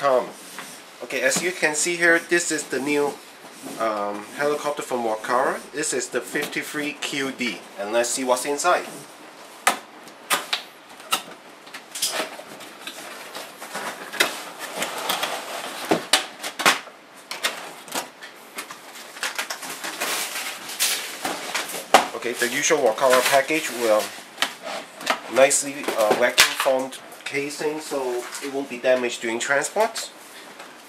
helicopterformwalkera.com. Okay, as you can see here, this is the new helicopter from WALKERA. This is the 53QD, and let's see what's inside. Okay, the usual WALKERA package will nicely vacuum formed casing, so it won't be damaged during transport.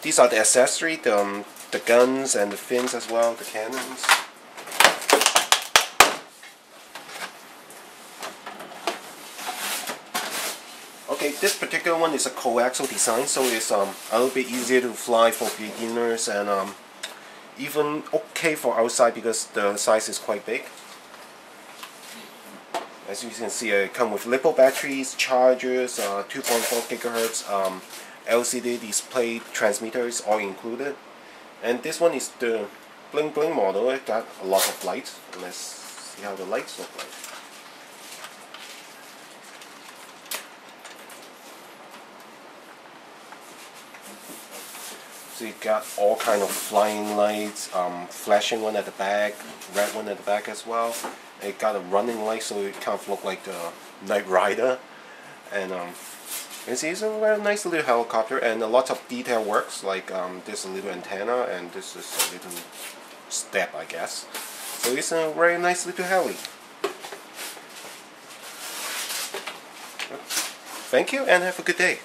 These are the accessories, the guns and the fins as well, the cannons. Okay, this particular one is a co-axial design, so it's a little bit easier to fly for beginners and even okay for outside because the size is quite big. As you can see, it comes with Lipo batteries, chargers, 2.4 GHz LCD display transmitters all included. And this one is the bling bling model. It got a lot of lights. Let's see how the lights look like. So you got all kind of flying lights, flashing one at the back, red one at the back as well. It got a running light, so it kind of look like the Night Rider. And you see, it's a very nice little helicopter, and a lot of detail works, like this little antenna, and this is a little step, I guess. So it's a very nice little heli. Thank you, and have a good day.